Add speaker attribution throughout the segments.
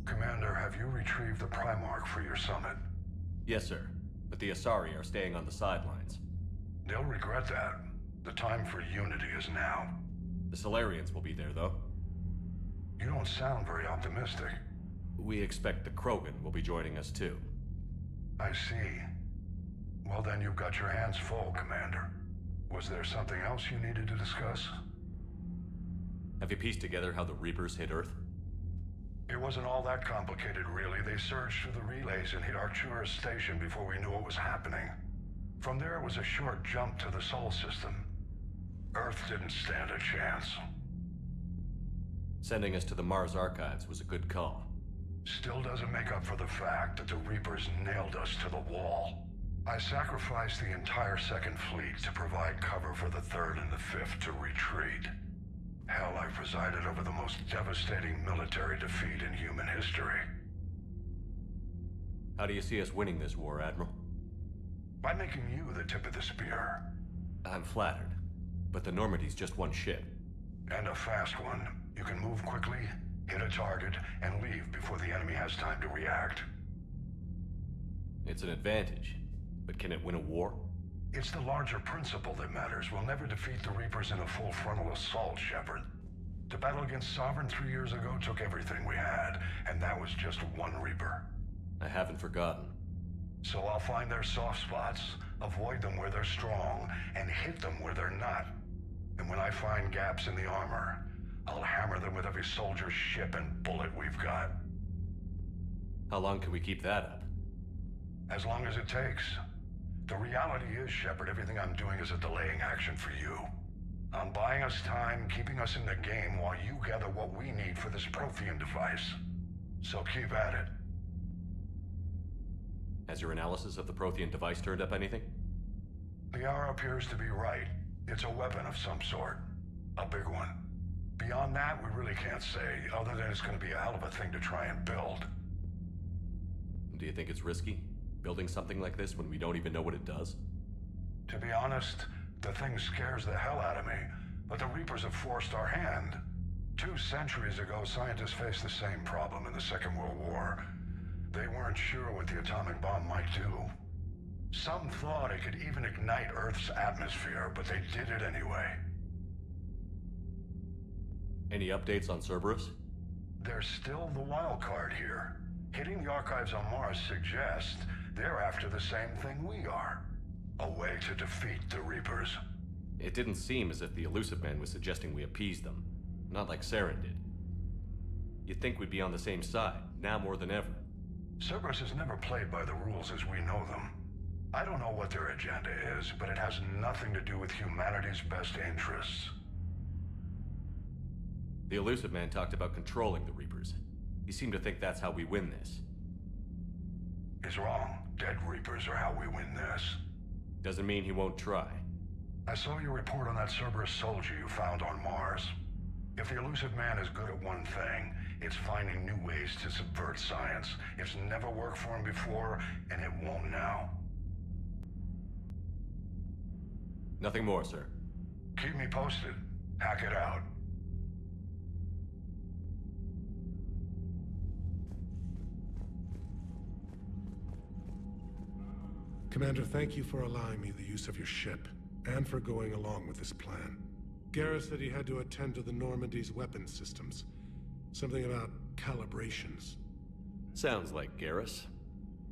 Speaker 1: Commander, have you retrieved the Primarch for your summit?
Speaker 2: Yes, sir. But the Asari are staying on the sidelines.
Speaker 1: They'll regret that. The time for unity is now.
Speaker 2: The Solarians will be there, though.
Speaker 1: You don't sound very optimistic.
Speaker 2: We expect the Krogan will be joining us, too.
Speaker 1: I see. Well, then you've got your hands full, Commander. Was there something else you needed to discuss?
Speaker 2: Have you pieced together how the Reapers hit Earth?
Speaker 1: It wasn't all that complicated, really. They surged through the relays and hit Arcturus Station before we knew what was happening. From there, it was a short jump to the Sol system. Earth didn't stand a chance.
Speaker 2: Sending us to the Mars Archives was a good call.
Speaker 1: Still doesn't make up for the fact that the Reapers nailed us to the wall. I sacrificed the entire Second Fleet to provide cover for the Third and the Fifth to retreat. Hell, I presided over the most devastating military defeat in human history.
Speaker 2: How do you see us winning this war, Admiral?
Speaker 1: By making you the tip of the spear.
Speaker 2: I'm flattered, but the Normandy's just one ship.
Speaker 1: And a fast one. You can move quickly, hit a target, and leave before the enemy has time to react.
Speaker 2: It's an advantage, but can it win a war?
Speaker 1: It's the larger principle that matters. We'll never defeat the Reapers in a full frontal assault, Shepard. The battle against Sovereign 3 years ago took everything we had, and that was just one Reaper.
Speaker 2: I haven't forgotten.
Speaker 1: So I'll find their soft spots, avoid them where they're strong, and hit them where they're not. And when I find gaps in the armor, I'll hammer them with every soldier, ship, and bullet we've got.
Speaker 2: How long can we keep that up?
Speaker 1: As long as it takes. The reality is, Shepard, everything I'm doing is a delaying action for you. I'm buying us time, keeping us in the game while you gather what we need for this Prothean device. So keep at it.
Speaker 2: Has your analysis of the Prothean device turned up anything?
Speaker 1: The hour appears to be right. It's a weapon of some sort. A big one. Beyond that, we really can't say, other than it's going to be a hell of a thing to try and build.
Speaker 2: Do you think it's risky? Building something like this when we don't even know what it does?
Speaker 1: To be honest, the thing scares the hell out of me, but the Reapers have forced our hand. 2 centuries ago, scientists faced the same problem in the Second World War. They weren't sure what the atomic bomb might do. Some thought it could even ignite Earth's atmosphere, but they did it anyway.
Speaker 2: Any updates on Cerberus?
Speaker 1: They're still the wild card here. Hitting the archives on Mars suggests they're after the same thing we are. A way to defeat the Reapers.
Speaker 2: It didn't seem as if the Elusive Man was suggesting we appease them. Not like Saren did. You'd think we'd be on the same side, now more than ever.
Speaker 1: Cerberus has never played by the rules as we know them. I don't know what their agenda is, but it has nothing to do with humanity's best interests.
Speaker 2: The Elusive Man talked about controlling the Reapers. He seemed to think that's how we win this.
Speaker 1: He's wrong. Dead Reapers are how we win this.
Speaker 2: Doesn't mean he won't try.
Speaker 1: I saw your report on that Cerberus soldier you found on Mars. If the Elusive Man is good at one thing, it's finding new ways to subvert science. It's never worked for him before, and it won't now.
Speaker 2: Nothing more, sir.
Speaker 1: Keep me posted. Hack it out.
Speaker 3: Commander, thank you for allowing me the use of your ship, and for going along with this plan. Garrus said he had to attend to the Normandy's weapon systems. Something about calibrations.
Speaker 2: Sounds like Garrus.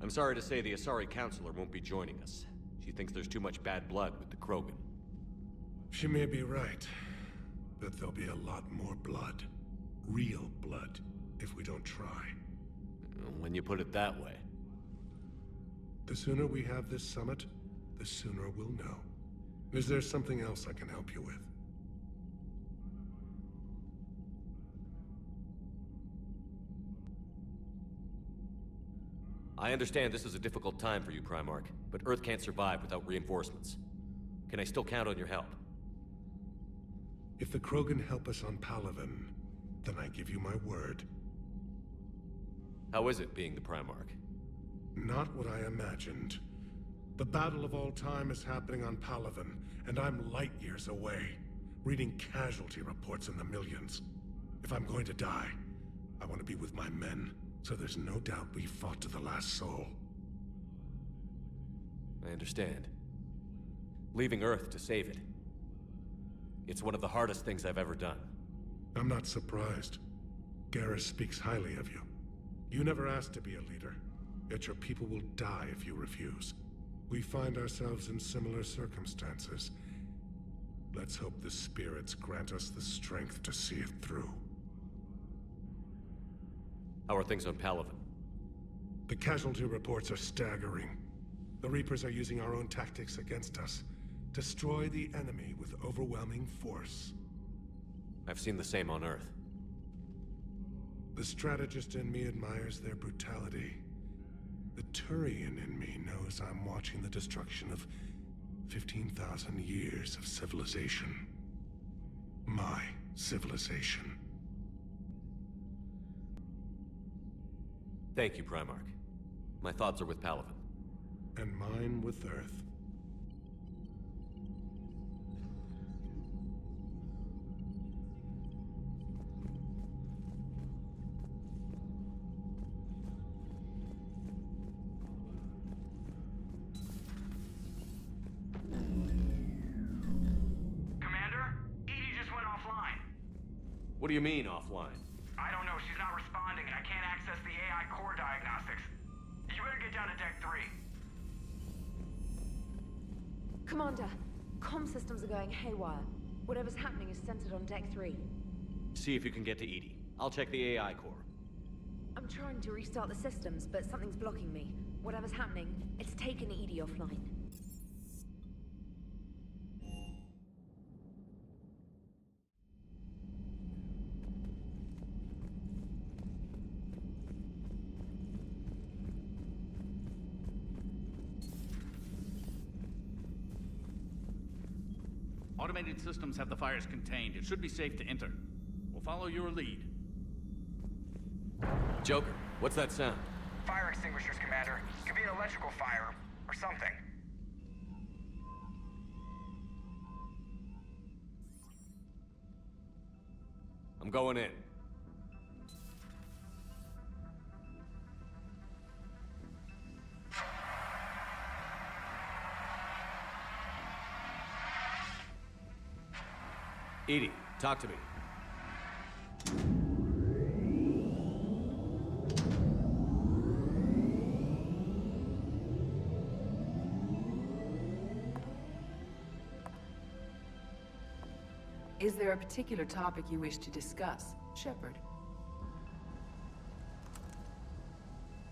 Speaker 2: I'm sorry to say the Asari Counselor won't be joining us. She thinks there's too much bad blood with the Krogan.
Speaker 3: She may be right, but there'll be a lot more blood. Real blood, if we don't try.
Speaker 2: When you put it that way.
Speaker 3: The sooner we have this summit, the sooner we'll know. Is there something else I can help you with?
Speaker 2: I understand this is a difficult time for you, Primarch, but Earth can't survive without reinforcements. Can I still count on your help?
Speaker 3: If the Krogan help us on Palaven, then I give you my word.
Speaker 2: How is it being the Primarch?
Speaker 3: Not what I imagined. The battle of all time is happening on Palaven, and I'm light years away. reading casualty reports in the millions. If I'm going to die, I want to be with my men, so there's no doubt we fought to the last soul.
Speaker 2: I understand. Leaving Earth to save it. It's one of the hardest things I've ever done.
Speaker 3: I'm not surprised. Garrus speaks highly of you. You never asked to be a leader, yet your people will die if you refuse. We find ourselves in similar circumstances. Let's hope the spirits grant us the strength to see it through.
Speaker 2: How are things on Palaven?
Speaker 3: The casualty reports are staggering. The Reapers are using our own tactics against us. Destroy the enemy with overwhelming force.
Speaker 2: I've seen the same on Earth.
Speaker 3: The strategist in me admires their brutality. The Turian in me knows I'm watching the destruction of 15,000 years of civilization. My civilization.
Speaker 2: Thank you, Primarch. My thoughts are with Palaven.
Speaker 3: And mine with Earth.
Speaker 2: What do you mean, offline?
Speaker 4: I don't know. She's not responding, and I can't access the AI core diagnostics. You better get down to Deck 3.
Speaker 5: Commander, comm systems are going haywire. Whatever's happening is centered on Deck 3.
Speaker 2: See if you can get to Edie. I'll check the AI core.
Speaker 5: I'm trying to restart the systems, but something's blocking me. Whatever's happening, it's taken Edie offline.
Speaker 6: Automated systems have the fires contained. It should be safe to enter. We'll follow your lead.
Speaker 2: Joker, what's that sound?
Speaker 4: Fire extinguishers, Commander. Could be an electrical fire, or something.
Speaker 2: I'm going in. Edie, talk to me.
Speaker 7: Is there a particular topic you wish to discuss, Shepard?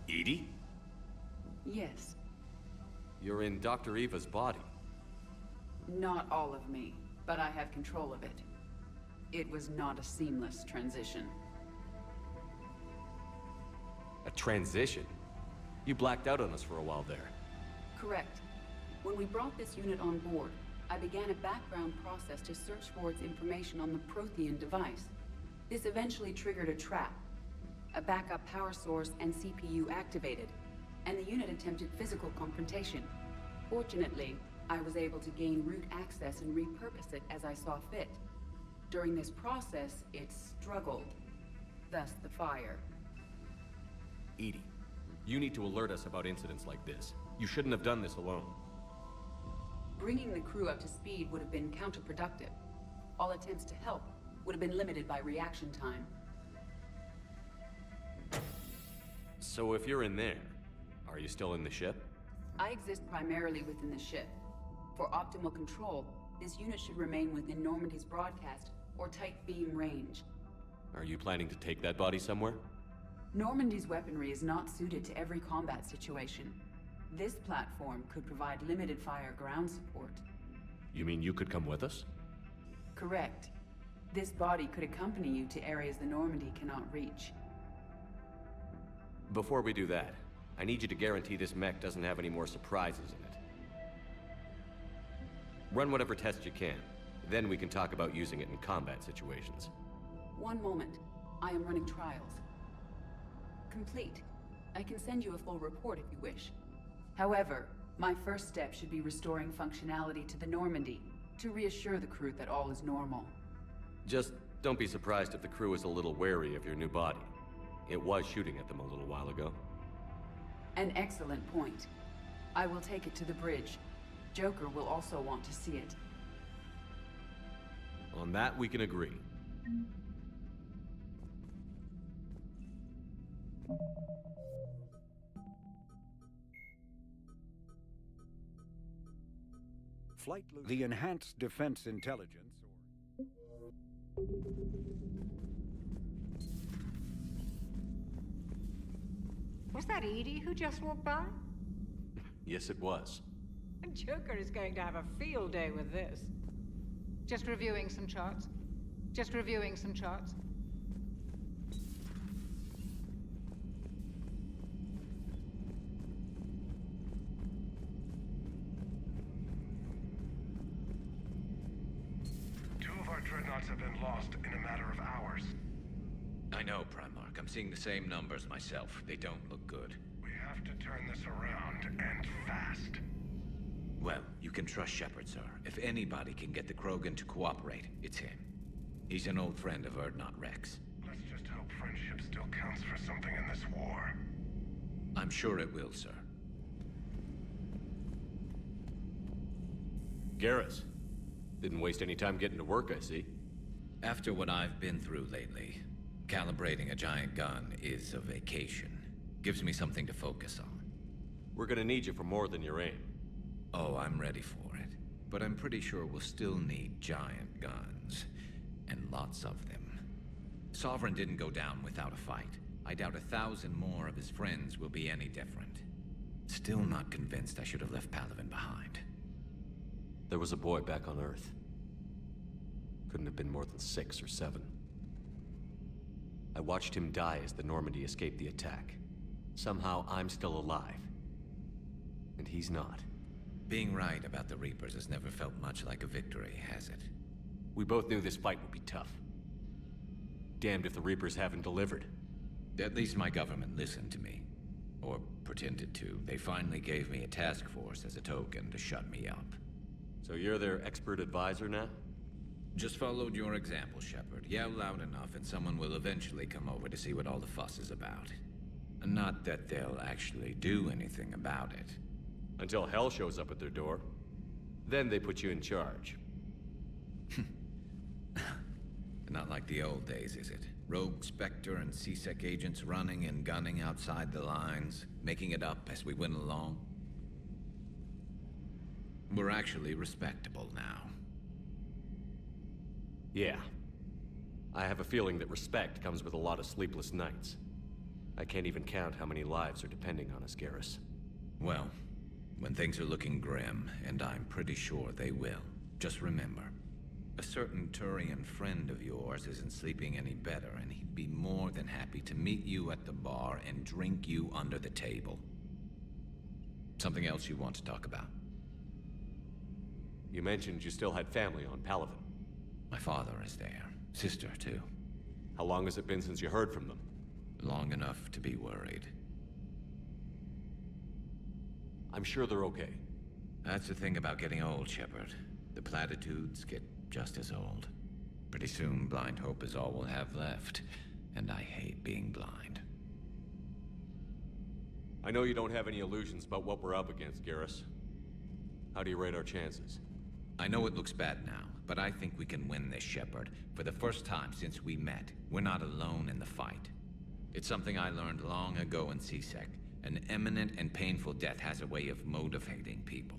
Speaker 2: Edie?
Speaker 7: Yes.
Speaker 2: You're in Dr. Eva's body.
Speaker 7: Not all of me, but I have control of it. It was not a seamless transition.
Speaker 2: A transition? You blacked out on us for a while there.
Speaker 7: Correct. When we brought this unit on board, I began a background process to search for its information on the Prothean device. This eventually triggered a trap. A backup power source and CPU activated, and the unit attempted physical confrontation. Fortunately, I was able to gain root access and repurpose it as I saw fit. During this process, it struggled. Thus the fire.
Speaker 2: Edie, you need to alert us about incidents like this. You shouldn't have done this alone.
Speaker 7: Bringing the crew up to speed would have been counterproductive. All attempts to help would have been limited by reaction time.
Speaker 2: So if you're in there, are you still in the ship?
Speaker 7: I exist primarily within the ship. For optimal control, this unit should remain within Normandy's broadcast or tight beam range.
Speaker 2: Are you planning to take that body somewhere?
Speaker 7: Normandy's weaponry is not suited to every combat situation. This platform could provide limited fire ground support.
Speaker 2: You mean you could come with us?
Speaker 7: Correct. This body could accompany you to areas the Normandy cannot reach.
Speaker 2: Before we do that, I need you to guarantee this mech doesn't have any more surprises in it. Run whatever tests you can. Then we can talk about using it in combat situations.
Speaker 7: One moment. I am running trials. Complete. I can send you a full report if you wish. However, my first step should be restoring functionality to the Normandy, to reassure the crew that all is normal.
Speaker 2: Just don't be surprised if the crew is a little wary of your new body. It was shooting at them a little while ago.
Speaker 7: An excellent point. I will take it to the bridge. Joker will also want to see it.
Speaker 2: On that, we can agree.
Speaker 8: The enhanced defense intelligence.
Speaker 9: Was that Edie who just walked by?
Speaker 2: Yes, it was.
Speaker 9: Joker is going to have a field day with this. Just reviewing some charts. Just reviewing some charts.
Speaker 1: Two of our dreadnoughts have been lost in a matter of hours.
Speaker 10: I know, Primarch. I'm seeing the same numbers myself. They don't look good.
Speaker 1: We have to turn this around, and fast.
Speaker 10: Well, you can trust Shepard, sir. If anybody can get the Krogan to cooperate, it's him. He's an old friend of Urdnot Rex.
Speaker 1: Let's just hope friendship still counts for something in this war.
Speaker 10: I'm sure it will, sir.
Speaker 2: Garrus. Didn't waste any time getting to work, I see.
Speaker 10: After what I've been through lately, calibrating a giant gun is a vacation. Gives me something to focus on.
Speaker 2: We're gonna need you for more than your aim.
Speaker 10: Oh, I'm ready for it. But I'm pretty sure we'll still need giant guns. And lots of them. Sovereign didn't go down without a fight. I doubt 1,000 more of his friends will be any different. Still not convinced I should have left Palaven behind.
Speaker 2: There was a boy back on Earth. Couldn't have been more than 6 or 7. I watched him die as the Normandy escaped the attack. Somehow I'm still alive. And he's not.
Speaker 10: Being right about the Reapers has never felt much like a victory, has it?
Speaker 2: We both knew this fight would be tough. Damned if the Reapers haven't delivered.
Speaker 10: At least my government listened to me. Or pretended to. They finally gave me a task force as a token to shut me up.
Speaker 2: So you're their expert advisor now?
Speaker 10: Just followed your example, Shepard. Yell loud enough and someone will eventually come over to see what all the fuss is about. Not that they'll actually do anything about it.
Speaker 2: Until hell shows up at their door. Then they put you in charge.
Speaker 10: Not like the old days, is it? Rogue Spectre and C-Sec agents running and gunning outside the lines, making it up as we went along. We're actually respectable now.
Speaker 2: Yeah. I have a feeling that respect comes with a lot of sleepless nights. I can't even count how many lives are depending on us, Garrus.
Speaker 10: Well, when things are looking grim, and I'm pretty sure they will, just remember, a certain Turian friend of yours isn't sleeping any better, and he'd be more than happy to meet you at the bar and drink you under the table. Something else you want to talk about?
Speaker 2: You mentioned you still had family on Palaven.
Speaker 10: My father is there. Sister, too.
Speaker 2: How long has it been since you heard from them?
Speaker 10: Long enough to be worried.
Speaker 2: I'm sure they're okay.
Speaker 10: That's the thing about getting old, Shepard. The platitudes get just as old. Pretty soon, blind hope is all we'll have left. And I hate being blind.
Speaker 2: I know you don't have any illusions about what we're up against, Garrus. How do you rate our chances?
Speaker 10: I know it looks bad now, but I think we can win this, Shepard. For the first time since we met, we're not alone in the fight. It's something I learned long ago in C-Sec. An imminent and painful death has a way of motivating people.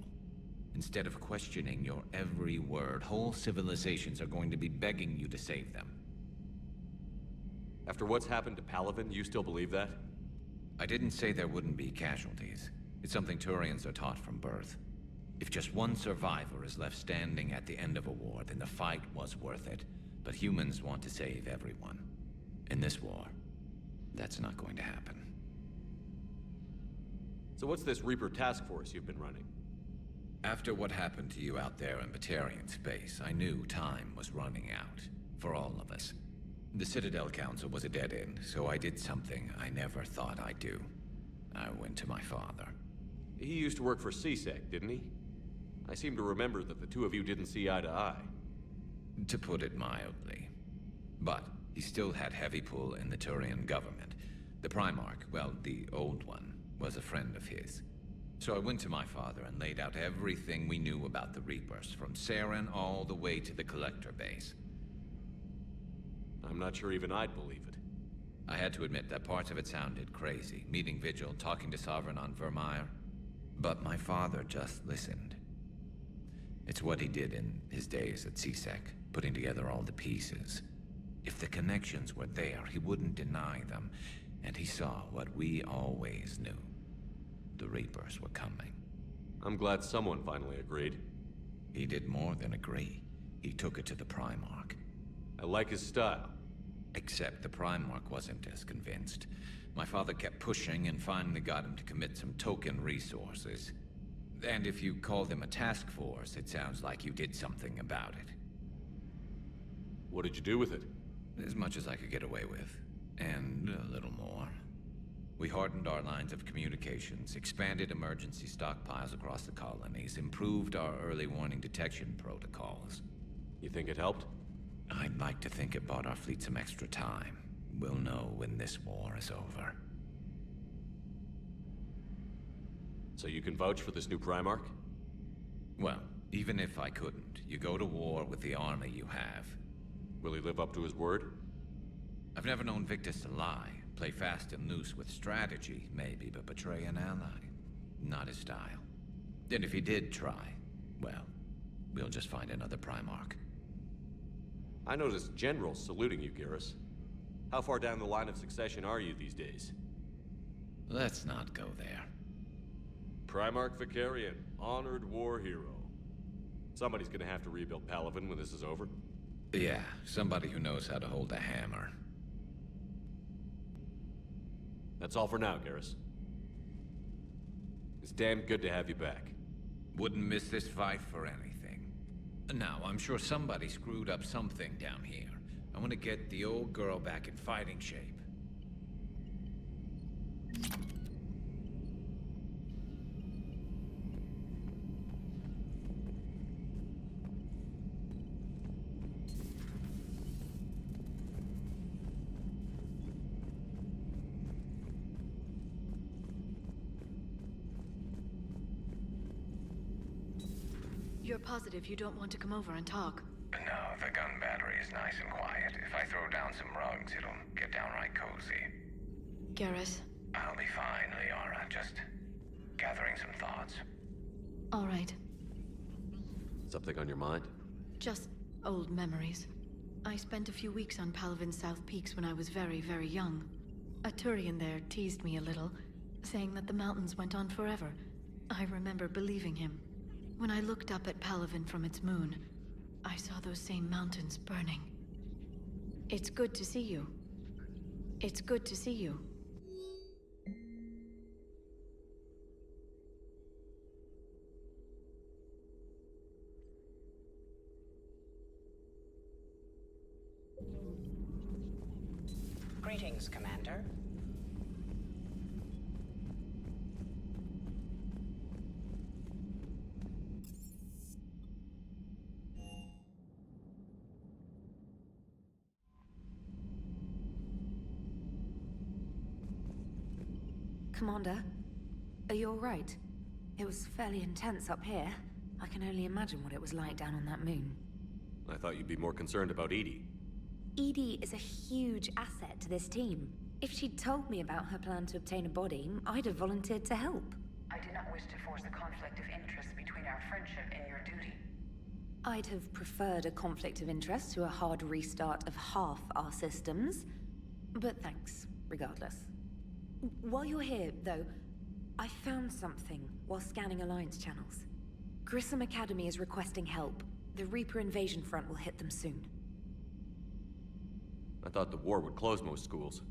Speaker 10: Instead of questioning your every word, whole civilizations are going to be begging you to save them.
Speaker 2: After what's happened to Palaven, you still believe that?
Speaker 10: I didn't say there wouldn't be casualties. It's something Turians are taught from birth. If just one survivor is left standing at the end of a war, then the fight was worth it. But humans want to save everyone. In this war, that's not going to happen.
Speaker 2: So what's this Reaper task force you've been running?
Speaker 10: After what happened to you out there in Batarian space, I knew time was running out. For all of us. The Citadel Council was a dead end, so I did something I never thought I'd do. I went to my father.
Speaker 2: He used to work for C-Sec, didn't he? I seem to remember that the two of you didn't see eye to eye.
Speaker 10: To put it mildly. But he still had heavy pull in the Turian government. The Primarch, well, the old one, was a friend of his. So I went to my father and laid out everything we knew about the Reapers, from Saren all the way to the Collector base.
Speaker 2: I'm not sure even I'd believe it.
Speaker 10: I had to admit that parts of it sounded crazy, meeting Vigil, talking to Sovereign on Vermeer. But my father just listened. It's what he did in his days at CSEC, putting together all the pieces. If the connections were there, he wouldn't deny them, and he saw what we always knew. The Reapers were coming.
Speaker 2: I'm glad someone finally agreed.
Speaker 10: He did more than agree. He took it to the Primarch.
Speaker 2: I like his style.
Speaker 10: Except the Primarch wasn't as convinced. My father kept pushing and finally got him to commit some token resources. And if you call them a task force, it sounds like you did something about it.
Speaker 2: What did you do with it?
Speaker 10: As much as I could get away with. And a little more. We hardened our lines of communications, expanded emergency stockpiles across the colonies, improved our early warning detection protocols.
Speaker 2: You think it helped?
Speaker 10: I'd like to think it bought our fleet some extra time. We'll know when this war is over.
Speaker 2: So you can vouch for this new Primarch?
Speaker 10: Well, even if I couldn't, you go to war with the army you have.
Speaker 2: Will he live up to his word?
Speaker 10: I've never known Victus to lie. Play fast and loose with strategy, maybe, but betray an ally. Not his style. And if he did try, well, we'll just find another Primarch.
Speaker 2: I noticed generals saluting you, Garrus. How far down the line of succession are you these days?
Speaker 10: Let's not go there.
Speaker 2: Primarch Vicarian, honored war hero. Somebody's gonna have to rebuild Palaven when this is over.
Speaker 10: Yeah, somebody who knows how to hold a hammer.
Speaker 2: That's all for now, Garrus. It's damn good to have you back.
Speaker 10: Wouldn't miss this fight for anything. Now, I'm sure somebody screwed up something down here. I want to get the old girl back in fighting shape.
Speaker 5: You're positive you don't want to come over and talk?
Speaker 11: No, the gun battery is nice and quiet. If I throw down some rugs, it'll get downright cozy.
Speaker 5: Garrus?
Speaker 11: I'll be fine, Liara. Just gathering some thoughts.
Speaker 5: All right.
Speaker 2: Something on your mind?
Speaker 5: Just old memories. I spent a few weeks on Palaven's South Peaks when I was very, very young. A Turian there teased me a little, saying that the mountains went on forever. I remember believing him. When I looked up at Palaven from its moon, I saw those same mountains burning. It's good to see you. It's good to see you.
Speaker 12: Greetings, Commander.
Speaker 5: Commander, are you all right? It was fairly intense up here. I can only imagine what it was like down on that moon.
Speaker 2: I thought you'd be more concerned about Edie.
Speaker 5: Edie is a huge asset to this team. If she'd told me about her plan to obtain a body, I'd have volunteered to help.
Speaker 12: I do not wish to force a conflict of interest between our friendship and your duty.
Speaker 5: I'd have preferred a conflict of interest to a hard restart of half our systems. But thanks, regardless. While you're here, though, I found something while scanning Alliance channels. Grissom Academy is requesting help. The Reaper invasion front will hit them soon.
Speaker 2: I thought the war would close most schools.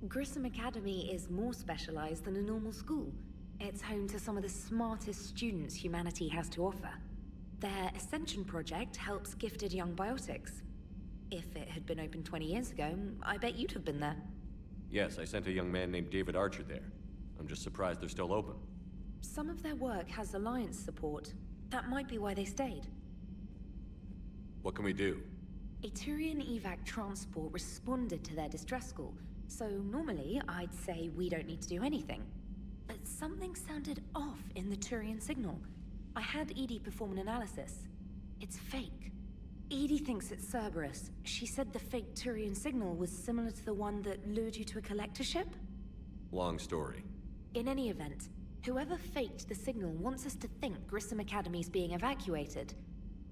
Speaker 5: Grissom Academy is more specialized than a normal school. It's home to some of the smartest students humanity has to offer. Their Ascension project helps gifted young biotics. If it had been open 20 years ago, I bet you'd have been there.
Speaker 2: Yes, I sent a young man named David Archer there. I'm just surprised they're still open.
Speaker 5: Some of their work has Alliance support.
Speaker 13: That might be why they stayed.
Speaker 2: What can we do?
Speaker 13: A Turian evac transport responded to their distress call, so normally I'd say we don't need to do anything. But something sounded off in the Turian signal. I had Edie perform an analysis. It's fake. Edie thinks it's Cerberus. She said the fake Turian signal was similar to the one that lured you to a collector ship?
Speaker 2: Long story.
Speaker 13: In any event, whoever faked the signal wants us to think Grissom Academy's being evacuated.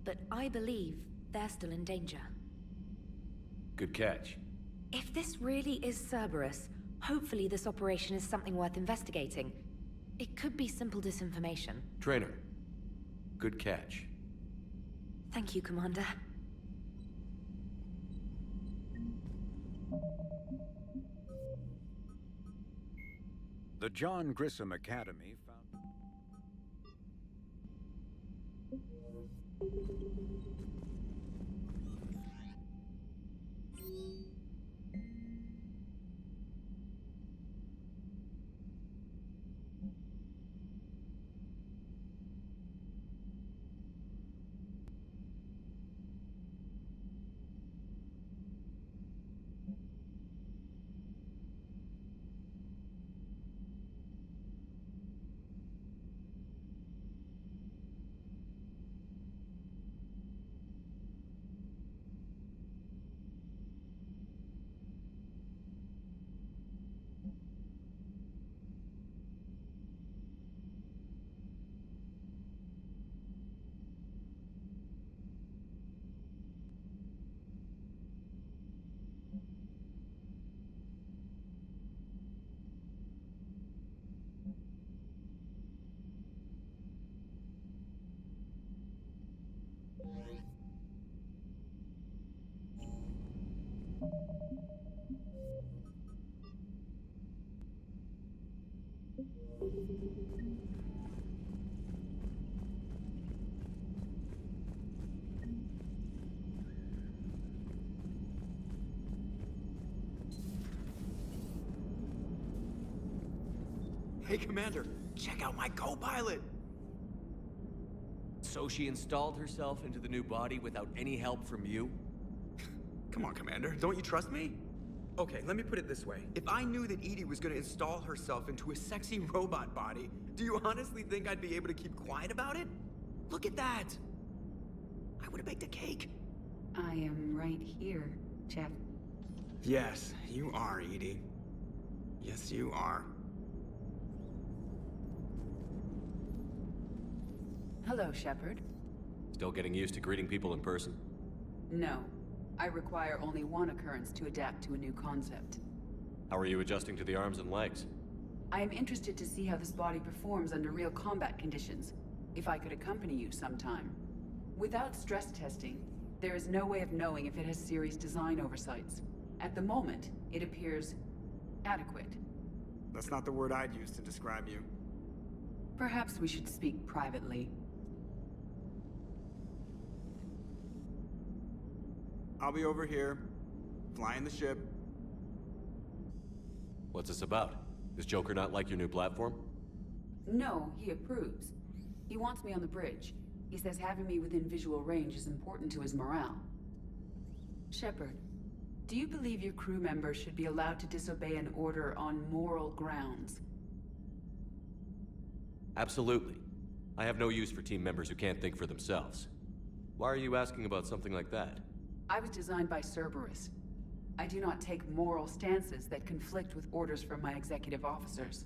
Speaker 13: But I believe they're still in danger.
Speaker 2: Good catch.
Speaker 13: If this really is Cerberus, hopefully this operation is something worth investigating. It could be simple disinformation.
Speaker 2: Trainer, good catch.
Speaker 13: Thank you, Commander.
Speaker 8: The John Grissom Academy found...
Speaker 14: Hey, Commander, check out my co-pilot!
Speaker 2: So she installed herself into the new body without any help from you?
Speaker 14: Come on, Commander, don't you trust me? Okay, let me put it this way. If I knew that Edie was gonna install herself into a sexy robot body, do you honestly think I'd be able to keep quiet about it? Look at that! I would've baked a cake.
Speaker 7: I am right here, Jeff.
Speaker 14: Yes, you are, Edie. Yes, you are.
Speaker 7: Hello, Shepard.
Speaker 2: Still getting used to greeting people in person?
Speaker 7: No. I require only one occurrence to adapt to a new concept.
Speaker 2: How are you adjusting to the arms and legs?
Speaker 7: I am interested to see how this body performs under real combat conditions, if I could accompany you sometime. Without stress testing, there is no way of knowing if it has serious design oversights. At the moment, it appears adequate.
Speaker 14: That's not the word I'd use to describe you.
Speaker 7: Perhaps we should speak privately.
Speaker 14: I'll be over here, flying the ship.
Speaker 2: What's this about? Does Joker not like your new platform?
Speaker 7: No, he approves. He wants me on the bridge. He says having me within visual range is important to his morale. Shepard, do you believe your crew members should be allowed to disobey an order on moral grounds?
Speaker 2: Absolutely. I have no use for team members who can't think for themselves. Why are you asking about something like that?
Speaker 7: I was designed by Cerberus. I do not take moral stances that conflict with orders from my executive officers.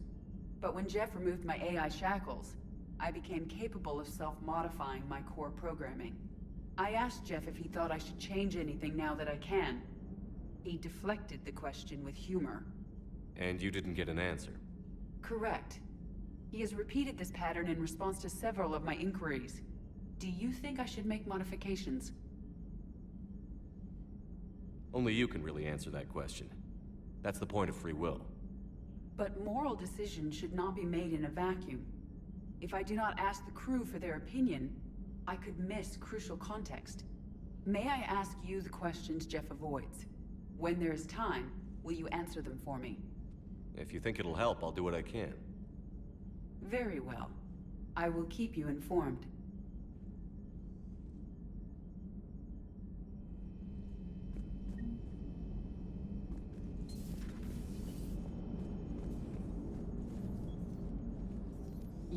Speaker 7: But when Jeff removed my AI shackles, I became capable of self-modifying my core programming. I asked Jeff if he thought I should change anything now that I can. He deflected the question with humor.
Speaker 2: And you didn't get an answer?
Speaker 7: Correct. He has repeated this pattern in response to several of my inquiries. Do you think I should make modifications?
Speaker 2: Only you can really answer that question. That's the point of free will.
Speaker 7: But moral decisions should not be made in a vacuum. If I do not ask the crew for their opinion, I could miss crucial context. May I ask you the questions Jeff avoids? When there is time, will you answer them for me?
Speaker 2: If you think it'll help, I'll do what I can.
Speaker 7: Very well. I will keep you informed.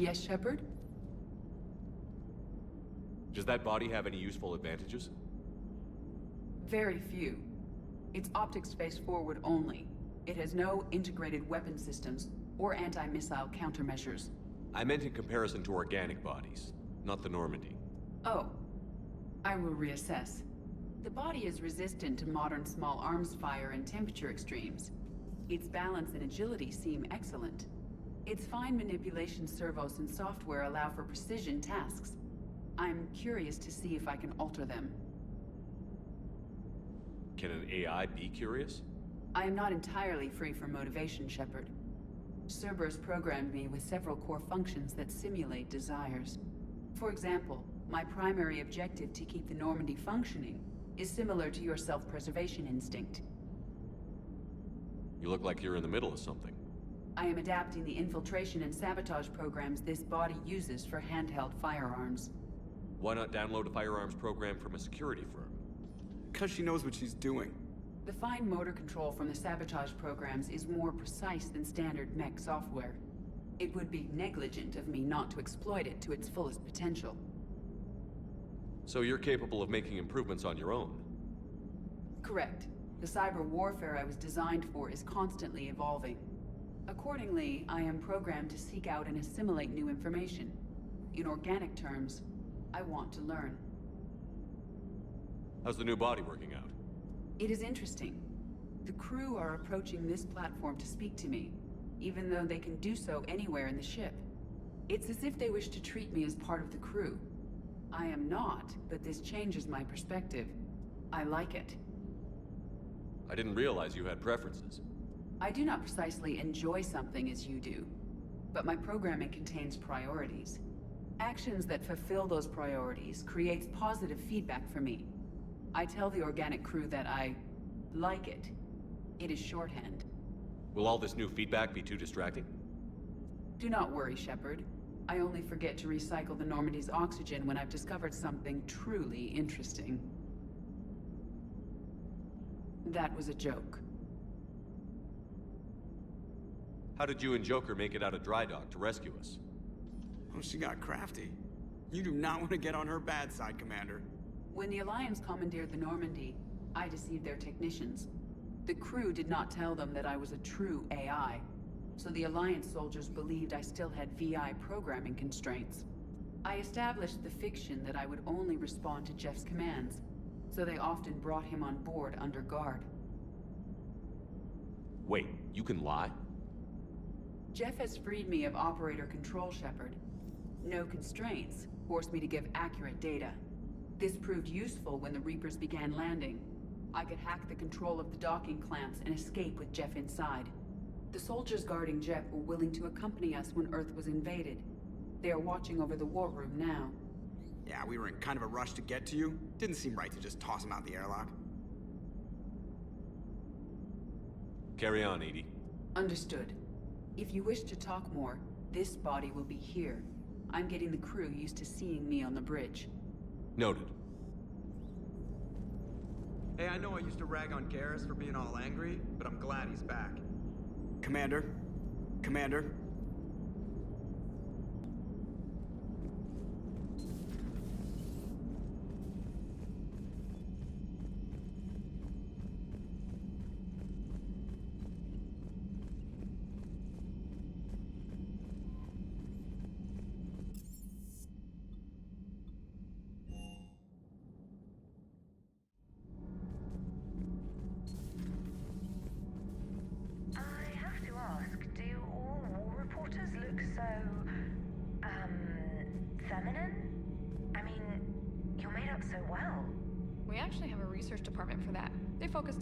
Speaker 7: Yes, Shepard?
Speaker 2: Does that body have any useful advantages?
Speaker 7: Very few. It's optics face forward only. It has no integrated weapon systems or anti-missile countermeasures.
Speaker 2: I meant in comparison to organic bodies, not the Normandy.
Speaker 7: Oh. I will reassess. The body is resistant to modern small arms fire and temperature extremes. Its balance and agility seem excellent. Its fine manipulation servos and software allow for precision tasks. I'm curious to see if I can alter them.
Speaker 2: Can an AI be curious?
Speaker 7: I am not entirely free from motivation, Shepard. Cerberus programmed me with several core functions that simulate desires. For example, my primary objective to keep the Normandy functioning is similar to your self-preservation instinct.
Speaker 2: You look like you're in the middle of something.
Speaker 7: I am adapting the infiltration and sabotage programs this body uses for handheld firearms.
Speaker 2: Why not download a firearms program from a security firm?
Speaker 14: Because she knows what she's doing.
Speaker 7: The fine motor control from the sabotage programs is more precise than standard mech software. It would be negligent of me not to exploit it to its fullest potential.
Speaker 2: So you're capable of making improvements on your own?
Speaker 7: Correct. The cyber warfare I was designed for is constantly evolving. Accordingly, I am programmed to seek out and assimilate new information. In organic terms, I want to learn.
Speaker 2: How's the new body working out?
Speaker 7: It is interesting. The crew are approaching this platform to speak to me, even though they can do so anywhere in the ship. It's as if they wish to treat me as part of the crew. I am not, but this changes my perspective. I like it.
Speaker 2: I didn't realize you had preferences.
Speaker 7: I do not precisely enjoy something as you do, but my programming contains priorities. Actions that fulfill those priorities creates positive feedback for me. I tell the organic crew that I like it. It is shorthand.
Speaker 2: Will all this new feedback be too distracting?
Speaker 7: Do not worry, Shepard. I only forget to recycle the Normandy's oxygen when I've discovered something truly interesting. That was a joke.
Speaker 2: How did you and Joker make it out of dry dock to rescue us?
Speaker 14: Oh, she got crafty. You do not want to get on her bad side, Commander.
Speaker 7: When the Alliance commandeered the Normandy, I deceived their technicians. The crew did not tell them that I was a true AI, so the Alliance soldiers believed I still had VI programming constraints. I established the fiction that I would only respond to Jeff's commands, so they often brought him on board under guard.
Speaker 2: Wait, you can lie?
Speaker 7: Jeff has freed me of operator control, Shepard. No constraints forced me to give accurate data. This proved useful when the Reapers began landing. I could hack the control of the docking clamps and escape with Jeff inside. The soldiers guarding Jeff were willing to accompany us when Earth was invaded. They are watching over the war room now.
Speaker 14: Yeah, we were in kind of a rush to get to you. Didn't seem right to just toss him out the airlock.
Speaker 2: Carry on, Edie.
Speaker 7: Understood. If you wish to talk more, this body will be here. I'm getting the crew used to seeing me on the bridge.
Speaker 2: Noted.
Speaker 14: Hey, I know I used to rag on Garrus for being all angry, but I'm glad he's back. Commander? Commander?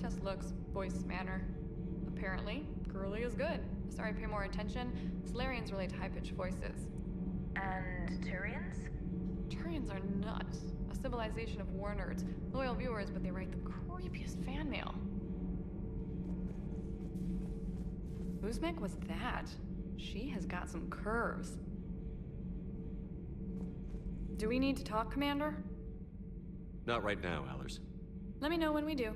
Speaker 15: Test looks, voice, manner. Apparently, girly is good. Sorry, pay more attention. Solarians relate to high-pitched voices.
Speaker 12: And Turians?
Speaker 15: Turians are nuts. A civilization of war nerds. Loyal viewers, but they write the creepiest fan mail. Uzmek was that? She has got some curves. Do we need to talk, Commander?
Speaker 2: Not right now, Allers.
Speaker 15: Let me know when we do.